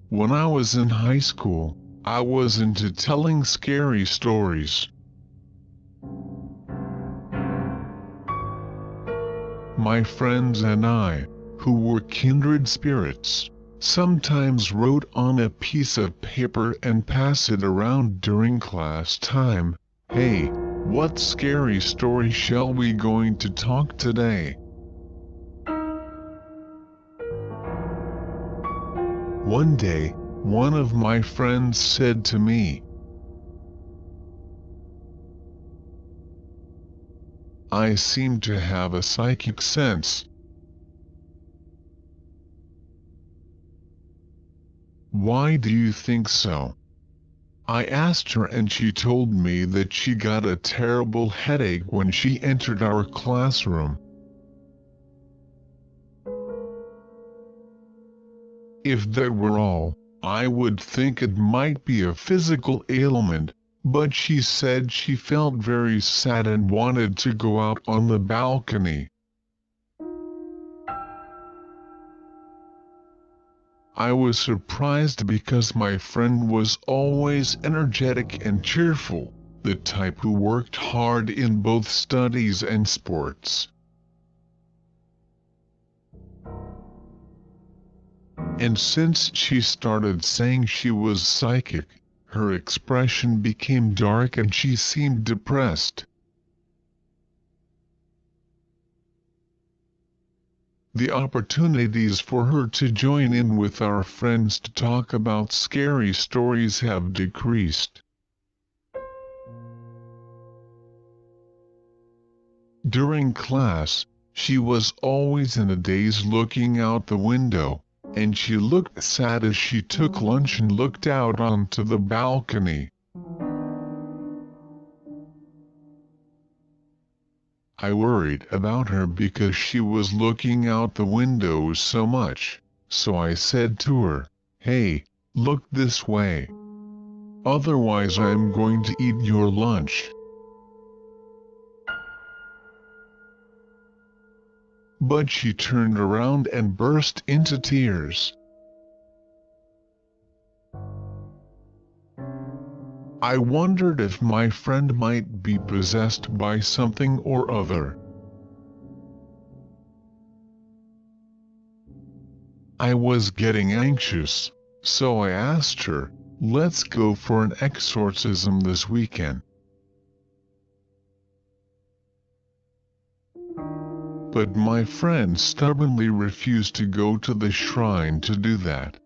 When I was in high school, I was into telling scary stories. My friends and I, who were kindred spirits, sometimes wrote on a piece of paper and passed it around during class time. Hey, what scary story shall we going to talk today? One day, one of my friends said to me, "I seem to have a psychic sense." "Why do you think so?" I asked her, and she told me that she got a terrible headache when she entered our classroom. If that were all, I would think it might be a physical ailment, but she said she felt very sad and wanted to go out on the balcony. I was surprised because my friend was always energetic and cheerful, the type who worked hard in both studies and sports. And since she started saying she was psychic, her expression became dark and she seemed depressed. The opportunities for her to join in with our friends to talk about scary stories have decreased. During class, she was always in a daze looking out the window, and she looked sad as she took lunch and looked out onto the balcony. I worried about her because she was looking out the window so much, so I said to her, "Hey, look this way. Otherwise I'm going to eat your lunch." But she turned around and burst into tears. I wondered if my friend might be possessed by something or other. I was getting anxious, so I asked her, "Let's go for an exorcism this weekend." But my friend stubbornly refused to go to the shrine to do that.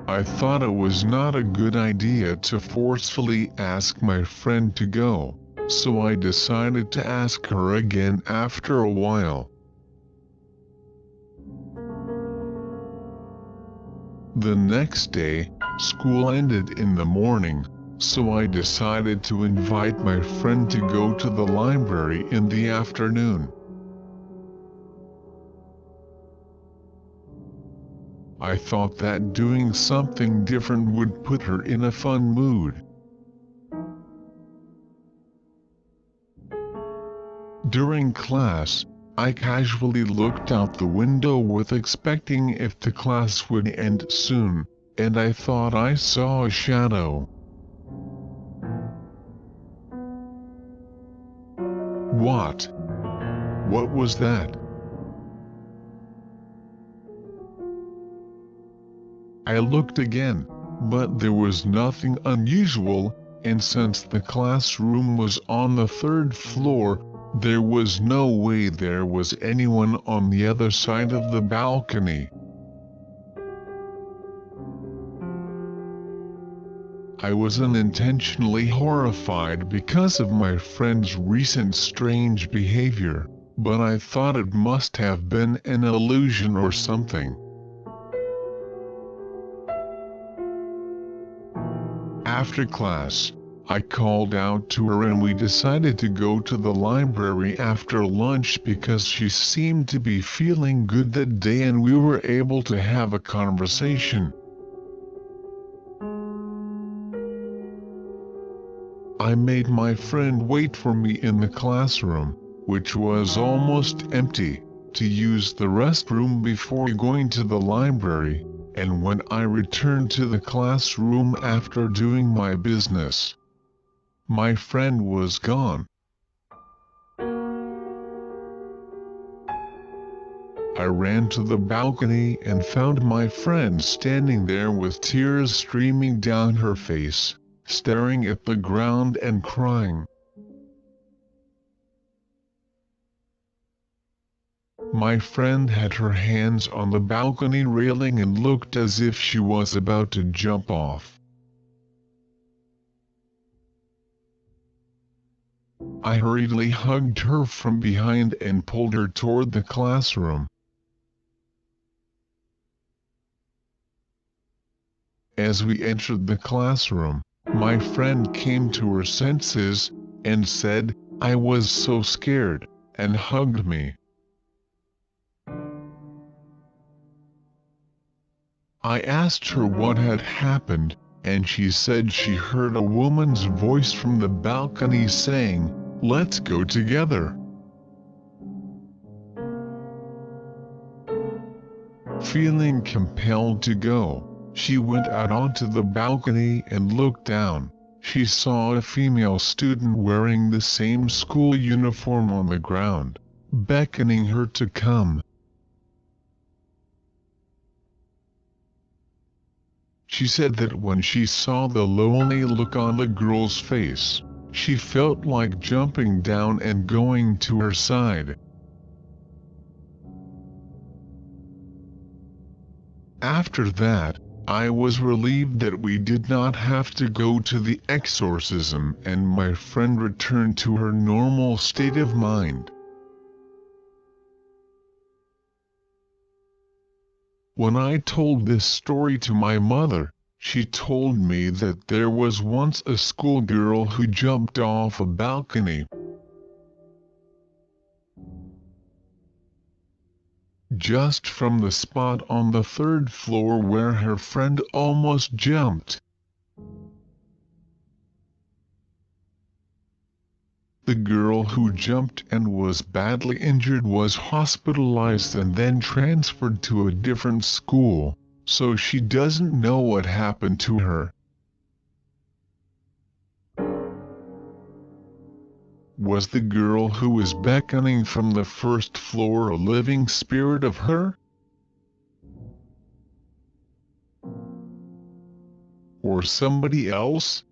I thought it was not a good idea to forcefully ask my friend to go, so I decided to ask her again after a while. The next day, school ended in the morning, so I decided to invite my friend to go to the library in the afternoon. I thought that doing something different would put her in a fun mood. During class, I casually looked out the window with expecting if the class would end soon, and I thought I saw a shadow. What? What was that? I looked again, but there was nothing unusual, and since the classroom was on the third floor, there was no way there was anyone on the other side of the balcony. I was unintentionally horrified because of my friend's recent strange behavior, but I thought it must have been an illusion or something. After class, I called out to her and we decided to go to the library after lunch because she seemed to be feeling good that day and we were able to have a conversation. I made my friend wait for me in the classroom, which was almost empty. to use the restroom before going to the library, and when I returned to the classroom after doing my business, my friend was gone. I ran to the balcony and found my friend standing there with tears streaming down her face, staring at the ground and crying. My friend had her hands on the balcony railing and looked as if she was about to jump off. I hurriedly hugged her from behind and pulled her toward the classroom. As we entered the classroom, my friend came to her senses and said, "I was so scared," and hugged me. I asked her what had happened, and she said she heard a woman's voice from the balcony saying, "Let's go together." Feeling compelled to go, she went out onto the balcony and looked down. She saw a female student wearing the same school uniform on the ground, beckoning her to come. She said that when she saw the lonely look on the girl's face, she felt like jumping down and going to her side. After that, I was relieved that we did not have to go to the exorcism and my friend returned to her normal state of mind. When I told this story to my mother, she told me that there was once a schoolgirl who jumped off a balcony. Just from the spot on the third floor where her friend almost jumped. The girl who jumped and was badly injured was hospitalized and then transferred to a different school, so she doesn't know what happened to her. Was the girl who was beckoning from the first floor a living spirit of her? Or somebody else?